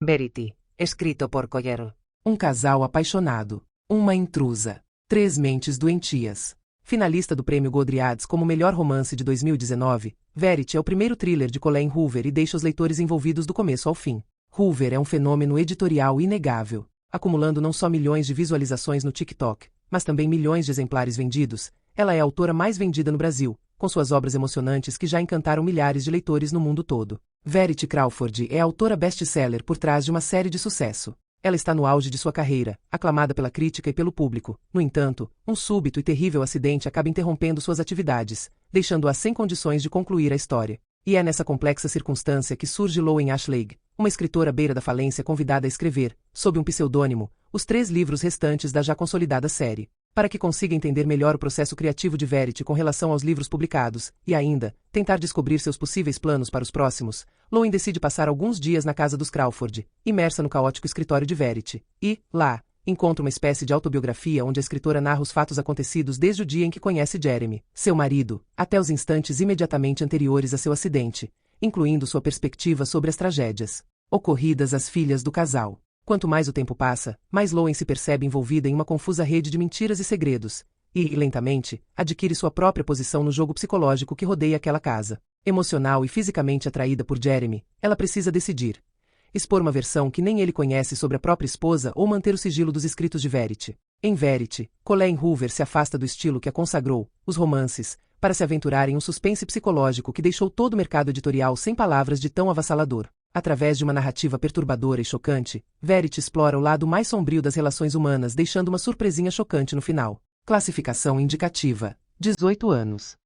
Verity, escrito por Coyer. Um casal apaixonado. Uma intrusa. 3 mentes doentias. Finalista do Prêmio Godriades como melhor romance de 2019, Verity é o primeiro thriller de Colleen Hoover e deixa os leitores envolvidos do começo ao fim. Hoover é um fenômeno editorial inegável, acumulando não só milhões de visualizações no TikTok, mas também milhões de exemplares vendidos. Ela é a autora mais vendida no Brasil, com suas obras emocionantes que já encantaram milhares de leitores no mundo todo. Verity Crawford é a autora best-seller por trás de uma série de sucesso. Ela está no auge de sua carreira, aclamada pela crítica e pelo público. No entanto, um súbito e terrível acidente acaba interrompendo suas atividades, deixando-a sem condições de concluir a história. E é nessa complexa circunstância que surge Lowen Ashleigh, uma escritora à beira da falência convidada a escrever, sob um pseudônimo, os 3 livros restantes da já consolidada série. Para que consiga entender melhor o processo criativo de Verity com relação aos livros publicados, e ainda, tentar descobrir seus possíveis planos para os próximos, Lowen decide passar alguns dias na casa dos Crawford, imersa no caótico escritório de Verity, e, lá, encontra uma espécie de autobiografia onde a escritora narra os fatos acontecidos desde o dia em que conhece Jeremy, seu marido, até os instantes imediatamente anteriores a seu acidente, incluindo sua perspectiva sobre as tragédias ocorridas às filhas do casal. Quanto mais o tempo passa, mais Lowen se percebe envolvida em uma confusa rede de mentiras e segredos, e, lentamente, adquire sua própria posição no jogo psicológico que rodeia aquela casa. Emocional e fisicamente atraída por Jeremy, ela precisa decidir: expor uma versão que nem ele conhece sobre a própria esposa ou manter o sigilo dos escritos de Verity. Em Verity, Colleen Hoover se afasta do estilo que a consagrou, os romances, para se aventurar em um suspense psicológico que deixou todo o mercado editorial sem palavras de tão avassalador. Através de uma narrativa perturbadora e chocante, Verity explora o lado mais sombrio das relações humanas, deixando uma surpresinha chocante no final. Classificação indicativa: 18 anos.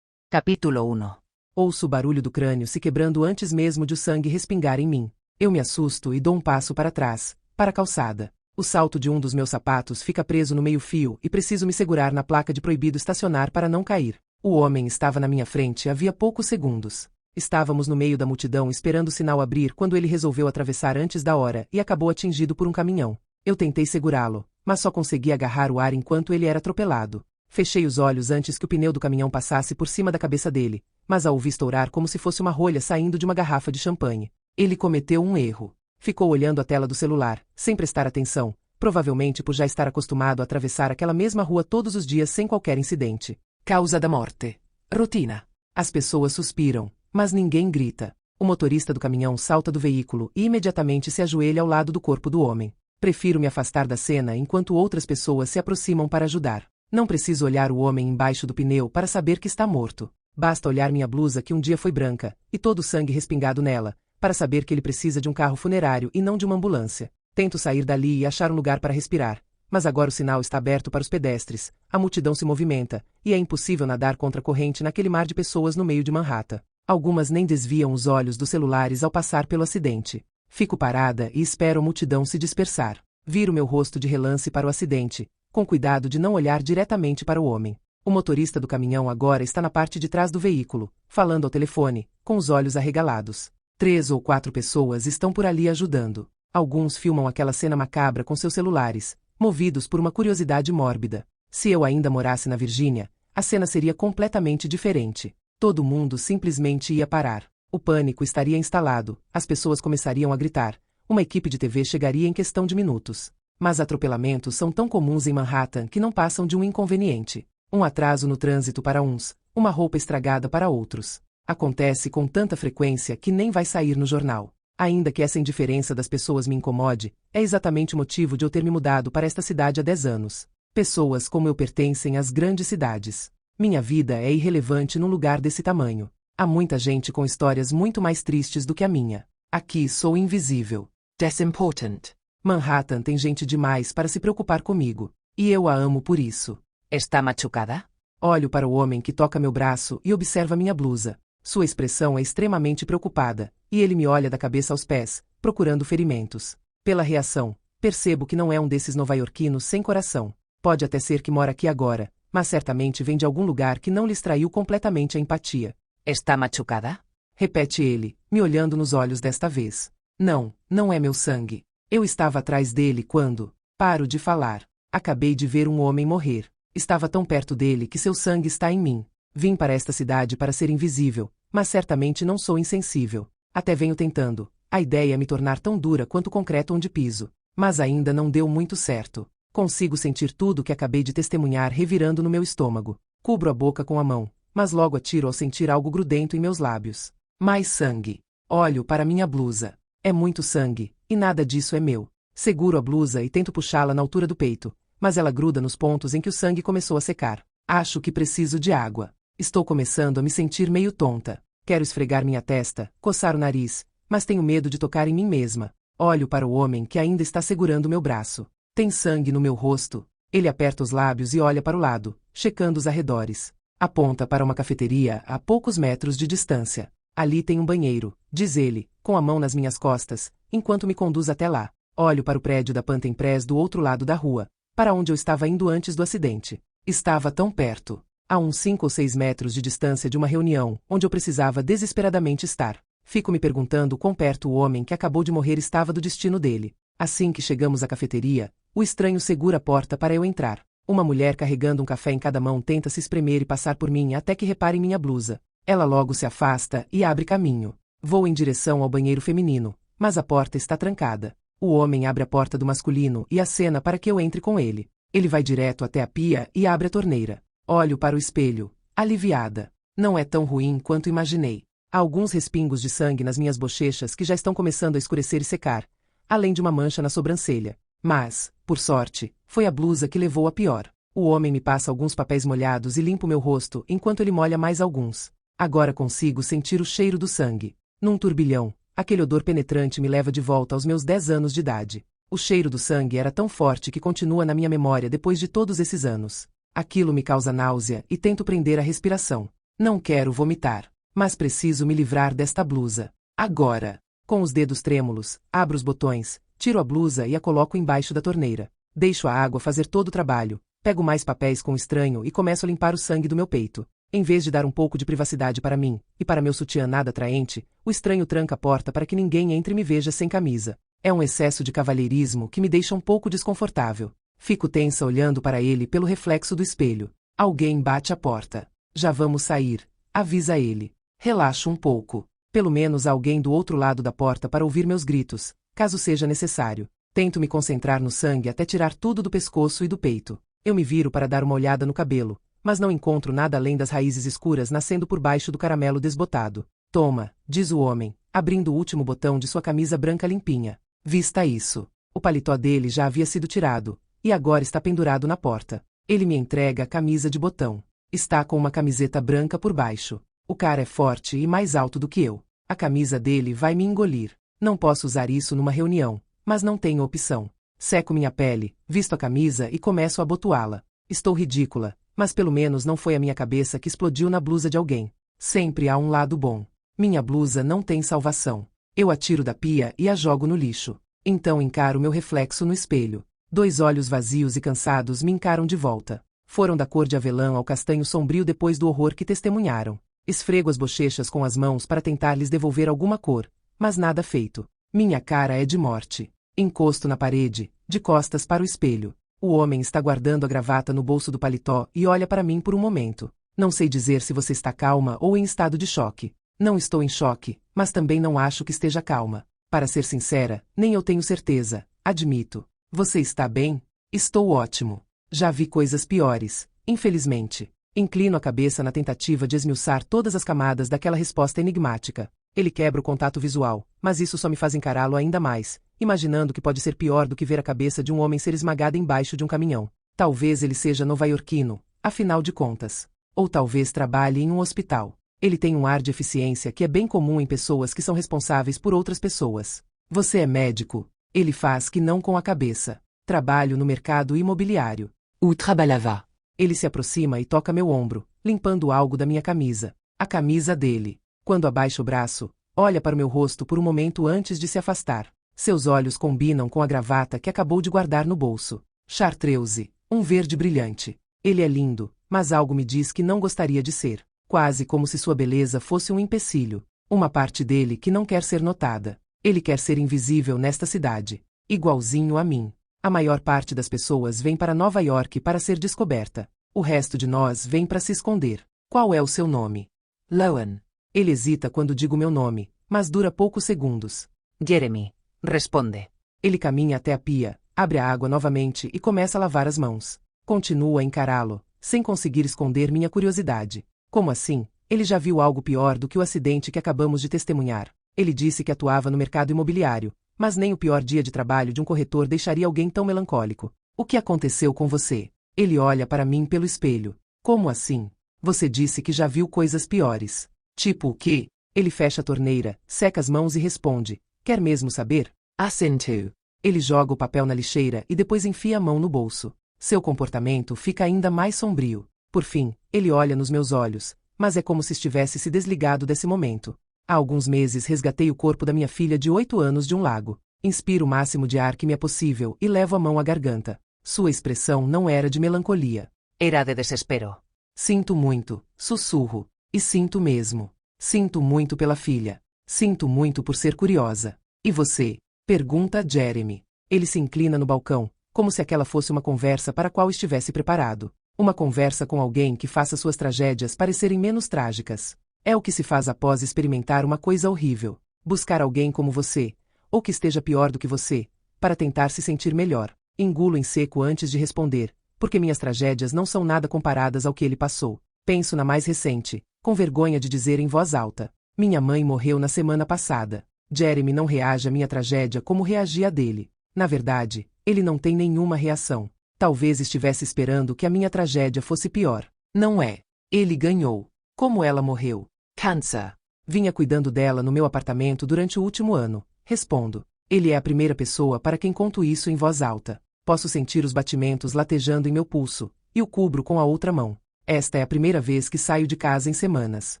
Capítulo 1. Ouço o barulho do crânio se quebrando antes mesmo de o sangue respingar em mim. Eu me assusto e dou um passo para trás, para a calçada. O salto de um dos meus sapatos fica preso no meio-fio e preciso me segurar na placa de proibido estacionar para não cair. O homem estava na minha frente havia poucos segundos. Estávamos no meio da multidão esperando o sinal abrir quando ele resolveu atravessar antes da hora e acabou atingido por um caminhão. Eu tentei segurá-lo, mas só consegui agarrar o ar enquanto ele era atropelado. Fechei os olhos antes que o pneu do caminhão passasse por cima da cabeça dele, mas a ouvi estourar como se fosse uma rolha saindo de uma garrafa de champanhe. Ele cometeu um erro. Ficou olhando a tela do celular, sem prestar atenção, provavelmente por já estar acostumado a atravessar aquela mesma rua todos os dias sem qualquer incidente. Causa da morte. Rotina. As pessoas suspiram, mas ninguém grita. O motorista do caminhão salta do veículo e imediatamente se ajoelha ao lado do corpo do homem. Prefiro me afastar da cena enquanto outras pessoas se aproximam para ajudar. Não preciso olhar o homem embaixo do pneu para saber que está morto. Basta olhar minha blusa que um dia foi branca, e todo o sangue respingado nela, para saber que ele precisa de um carro funerário e não de uma ambulância. Tento sair dali e achar um lugar para respirar, mas agora o sinal está aberto para os pedestres, a multidão se movimenta, e é impossível nadar contra a corrente naquele mar de pessoas no meio de Manhattan. Algumas nem desviam os olhos dos celulares ao passar pelo acidente. Fico parada e espero a multidão se dispersar. Viro meu rosto de relance para o acidente, com cuidado de não olhar diretamente para o homem. O motorista do caminhão agora está na parte de trás do veículo, falando ao telefone, com os olhos arregalados. 3 ou 4 pessoas estão por ali ajudando. Alguns filmam aquela cena macabra com seus celulares, movidos por uma curiosidade mórbida. Se eu ainda morasse na Virgínia, a cena seria completamente diferente. Todo mundo simplesmente ia parar. O pânico estaria instalado, as pessoas começariam a gritar. Uma equipe de TV chegaria em questão de minutos. Mas atropelamentos são tão comuns em Manhattan que não passam de um inconveniente. Um atraso no trânsito para uns, uma roupa estragada para outros. Acontece com tanta frequência que nem vai sair no jornal. Ainda que essa indiferença das pessoas me incomode, é exatamente o motivo de eu ter me mudado para esta cidade há 10 anos. Pessoas como eu pertencem às grandes cidades. Minha vida é irrelevante num lugar desse tamanho. Há muita gente com histórias muito mais tristes do que a minha. Aqui sou invisível. That's important. Manhattan tem gente demais para se preocupar comigo, e eu a amo por isso. Está machucada? Olho para o homem que toca meu braço e observa minha blusa. Sua expressão é extremamente preocupada, e ele me olha da cabeça aos pés, procurando ferimentos. Pela reação, percebo que não é um desses nova-iorquinos sem coração. Pode até ser que mora aqui agora, mas certamente vem de algum lugar que não lhe extraiu completamente a empatia. ¿Está machucada? Repete ele, me olhando nos olhos desta vez. Não, não é meu sangue. Eu estava atrás dele quando... Paro de falar. Acabei de ver um homem morrer. Estava tão perto dele que seu sangue está em mim. Vim para esta cidade para ser invisível, mas certamente não sou insensível. Até venho tentando. A ideia é me tornar tão dura quanto o concreto onde piso. Mas ainda não deu muito certo. Consigo sentir tudo que acabei de testemunhar revirando no meu estômago. Cubro a boca com a mão, mas logo atiro ao sentir algo grudento em meus lábios. Mais sangue. Olho para minha blusa. É muito sangue, e nada disso é meu. Seguro a blusa e tento puxá-la na altura do peito, mas ela gruda nos pontos em que o sangue começou a secar. Acho que preciso de água. Estou começando a me sentir meio tonta. Quero esfregar minha testa, coçar o nariz, mas tenho medo de tocar em mim mesma. Olho para o homem que ainda está segurando meu braço. Tem sangue no meu rosto. Ele aperta os lábios e olha para o lado, checando os arredores. Aponta para uma cafeteria a poucos metros de distância. Ali tem um banheiro, diz ele, com a mão nas minhas costas, enquanto me conduz até lá. Olho para o prédio da Pantene Press do outro lado da rua, para onde eu estava indo antes do acidente. Estava tão perto, a uns 5 ou 6 metros de distância de uma reunião, onde eu precisava desesperadamente estar. Fico me perguntando quão perto o homem que acabou de morrer estava do destino dele. Assim que chegamos à cafeteria, o estranho segura a porta para eu entrar. Uma mulher carregando um café em cada mão tenta se espremer e passar por mim até que repare em minha blusa. Ela logo se afasta e abre caminho. Vou em direção ao banheiro feminino, mas a porta está trancada. O homem abre a porta do masculino e acena para que eu entre com ele. Ele vai direto até a pia e abre a torneira. Olho para o espelho, aliviada. Não é tão ruim quanto imaginei. Há alguns respingos de sangue nas minhas bochechas que já estão começando a escurecer e secar, além de uma mancha na sobrancelha. Mas, por sorte, foi a blusa que levou a pior. O homem me passa alguns papéis molhados e limpa o meu rosto enquanto ele molha mais alguns. Agora consigo sentir o cheiro do sangue. Num turbilhão, aquele odor penetrante me leva de volta aos meus 10 anos de idade. O cheiro do sangue era tão forte que continua na minha memória depois de todos esses anos. Aquilo me causa náusea e tento prender a respiração. Não quero vomitar, mas preciso me livrar desta blusa. Agora! Com os dedos trêmulos, abro os botões, tiro a blusa e a coloco embaixo da torneira. Deixo a água fazer todo o trabalho, pego mais papéis com o estranho e começo a limpar o sangue do meu peito. Em vez de dar um pouco de privacidade para mim, e para meu sutiã nada atraente, o estranho tranca a porta para que ninguém entre e me veja sem camisa. É um excesso de cavalheirismo que me deixa um pouco desconfortável. Fico tensa olhando para ele pelo reflexo do espelho. Alguém bate a porta. Já vamos sair, avisa ele. Relaxo um pouco. Pelo menos há alguém do outro lado da porta para ouvir meus gritos, caso seja necessário. Tento me concentrar no sangue até tirar tudo do pescoço e do peito. Eu me viro para dar uma olhada no cabelo, mas não encontro nada além das raízes escuras nascendo por baixo do caramelo desbotado. Toma, diz o homem, abrindo o último botão de sua camisa branca limpinha. Vista isso. O paletó dele já havia sido tirado, e agora está pendurado na porta. Ele me entrega a camisa de botão. Está com uma camiseta branca por baixo. O cara é forte e mais alto do que eu. A camisa dele vai me engolir. Não posso usar isso numa reunião, mas não tenho opção. Seco minha pele, visto a camisa e começo a abotoá-la. Estou ridícula, mas pelo menos não foi a minha cabeça que explodiu na blusa de alguém. Sempre há um lado bom. Minha blusa não tem salvação. Eu a tiro da pia e a jogo no lixo. Então encaro meu reflexo no espelho. 2 olhos vazios e cansados me encaram de volta. Foram da cor de avelã ao castanho sombrio depois do horror que testemunharam. Esfrego as bochechas com as mãos para tentar lhes devolver alguma cor, mas nada feito. Minha cara é de morte. Encosto na parede, de costas para o espelho. O homem está guardando a gravata no bolso do paletó e olha para mim por um momento. Não sei dizer se você está calma ou em estado de choque. Não estou em choque, mas também não acho que esteja calma. Para ser sincera, nem eu tenho certeza, admito. Você está bem? Estou ótimo. Já vi coisas piores, infelizmente. Inclino a cabeça na tentativa de esmiuçar todas as camadas daquela resposta enigmática. Ele quebra o contato visual, mas isso só me faz encará-lo ainda mais, imaginando que pode ser pior do que ver a cabeça de um homem ser esmagada embaixo de um caminhão. Talvez ele seja nova-iorquino, afinal de contas. Ou talvez trabalhe em um hospital. Ele tem um ar de eficiência que é bem comum em pessoas que são responsáveis por outras pessoas. Você é médico? Ele faz que não com a cabeça. Trabalho no mercado imobiliário. Où travaillava? Ele se aproxima e toca meu ombro, limpando algo da minha camisa. A camisa dele. Quando abaixo o braço, olha para o meu rosto por um momento antes de se afastar. Seus olhos combinam com a gravata que acabou de guardar no bolso. Chartreuse, um verde brilhante. Ele é lindo, mas algo me diz que não gostaria de ser. Quase como se sua beleza fosse um empecilho. Uma parte dele que não quer ser notada. Ele quer ser invisível nesta cidade. Igualzinho a mim. A maior parte das pessoas vem para Nova York para ser descoberta. O resto de nós vem para se esconder. Qual é o seu nome? Loan. Ele hesita quando digo meu nome, mas dura poucos segundos. Jeremy. Responde. Ele caminha até a pia, abre a água novamente e começa a lavar as mãos. Continuo a encará-lo, sem conseguir esconder minha curiosidade. Como assim? Ele já viu algo pior do que o acidente que acabamos de testemunhar. Ele disse que atuava no mercado imobiliário, mas nem o pior dia de trabalho de um corretor deixaria alguém tão melancólico. O que aconteceu com você? Ele olha para mim pelo espelho. Como assim? Você disse que já viu coisas piores. Tipo o quê? Ele fecha a torneira, seca as mãos e responde. Quer mesmo saber? Acento. Ele joga o papel na lixeira e depois enfia a mão no bolso. Seu comportamento fica ainda mais sombrio. Por fim, ele olha nos meus olhos, mas é como se estivesse se desligado desse momento. Há alguns meses resgatei o corpo da minha filha de 8 anos de um lago. Inspiro o máximo de ar que me é possível e levo a mão à garganta. Sua expressão não era de melancolia. Era de desespero. Sinto muito, sussurro. E sinto mesmo. Sinto muito pela filha. Sinto muito por ser curiosa. E você? Pergunta Jeremy. Ele se inclina no balcão, como se aquela fosse uma conversa para a qual estivesse preparado. Uma conversa com alguém que faça suas tragédias parecerem menos trágicas. É o que se faz após experimentar uma coisa horrível. Buscar alguém como você, ou que esteja pior do que você, para tentar se sentir melhor. Engulo em seco antes de responder, porque minhas tragédias não são nada comparadas ao que ele passou. Penso na mais recente, com vergonha de dizer em voz alta. Minha mãe morreu na semana passada. Jeremy não reage à minha tragédia como reagia a dele. Na verdade, ele não tem nenhuma reação. Talvez estivesse esperando que a minha tragédia fosse pior. Não é. Ele ganhou. Como ela morreu? Câncer. Vinha cuidando dela no meu apartamento durante o último ano. Respondo. Ele é a primeira pessoa para quem conto isso em voz alta. Posso sentir os batimentos latejando em meu pulso, e o cubro com a outra mão. Esta é a primeira vez que saio de casa em semanas.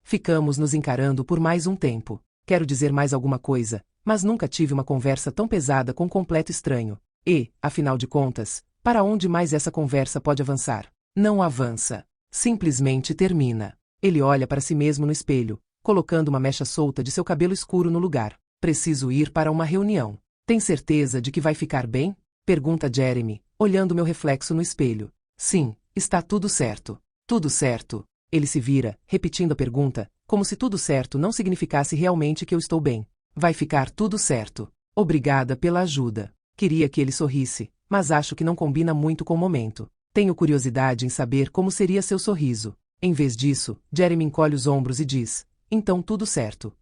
Ficamos nos encarando por mais um tempo. Quero dizer mais alguma coisa, mas nunca tive uma conversa tão pesada com um completo estranho. E, afinal de contas, para onde mais essa conversa pode avançar? Não avança. Simplesmente termina. Ele olha para si mesmo no espelho, colocando uma mecha solta de seu cabelo escuro no lugar. Preciso ir para uma reunião. Tem certeza de que vai ficar bem? Pergunta Jeremy, olhando meu reflexo no espelho. Sim, está tudo certo. Tudo certo. Ele se vira, repetindo a pergunta, como se tudo certo não significasse realmente que eu estou bem. Vai ficar tudo certo. Obrigada pela ajuda. Queria que ele sorrisse, mas acho que não combina muito com o momento. Tenho curiosidade em saber como seria seu sorriso. Em vez disso, Jeremy encolhe os ombros e diz, então tudo certo.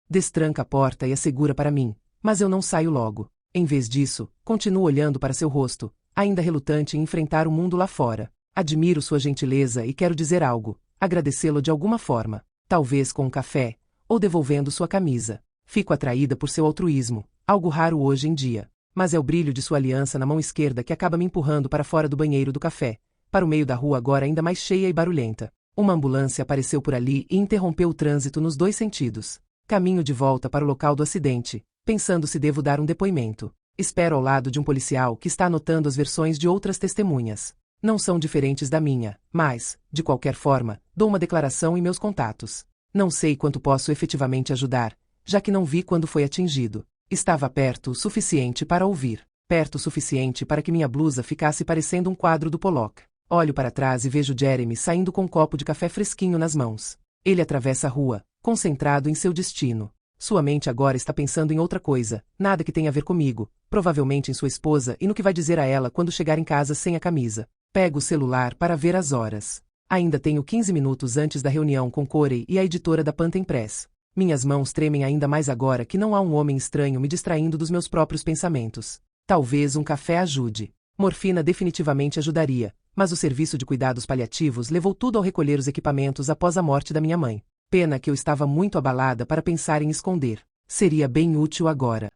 Destranca a porta e a segura para mim, mas eu não saio logo. Em vez disso, continuo olhando para seu rosto, ainda relutante em enfrentar o mundo lá fora. Admiro sua gentileza e quero dizer algo, agradecê-lo de alguma forma, talvez com um café, ou devolvendo sua camisa. Fico atraída por seu altruísmo, algo raro hoje em dia. Mas é o brilho de sua aliança na mão esquerda que acaba me empurrando para fora do banheiro do café, para o meio da rua agora ainda mais cheia e barulhenta. Uma ambulância apareceu por ali e interrompeu o trânsito nos 2 sentidos. Caminho de volta para o local do acidente, pensando se devo dar um depoimento. Espero ao lado de um policial que está anotando as versões de outras testemunhas. Não são diferentes da minha, mas, de qualquer forma, dou uma declaração em meus contatos. Não sei quanto posso efetivamente ajudar, já que não vi quando foi atingido. Estava perto o suficiente para ouvir. Perto o suficiente para que minha blusa ficasse parecendo um quadro do Pollock. Olho para trás e vejo Jeremy saindo com um copo de café fresquinho nas mãos. Ele atravessa a rua, concentrado em seu destino. Sua mente agora está pensando em outra coisa, nada que tenha a ver comigo, provavelmente em sua esposa e no que vai dizer a ela quando chegar em casa sem a camisa. Pego o celular para ver as horas. Ainda tenho 15 minutos antes da reunião com Corey e a editora da Panten Press. Minhas mãos tremem ainda mais agora que não há um homem estranho me distraindo dos meus próprios pensamentos. Talvez um café ajude. Morfina definitivamente ajudaria, mas o serviço de cuidados paliativos levou tudo ao recolher os equipamentos após a morte da minha mãe. Pena que eu estava muito abalada para pensar em esconder. Seria bem útil agora.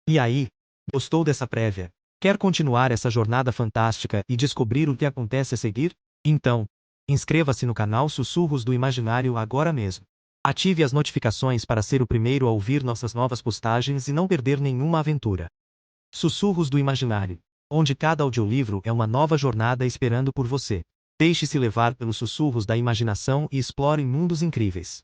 E aí? Gostou dessa prévia? Quer continuar essa jornada fantástica e descobrir o que acontece a seguir? Então, inscreva-se no canal Sussurros do Imaginário agora mesmo. Ative as notificações para ser o primeiro a ouvir nossas novas postagens e não perder nenhuma aventura. Sussurros do Imaginário, onde cada audiolivro é uma nova jornada esperando por você. Deixe-se levar pelos sussurros da imaginação e explore mundos incríveis.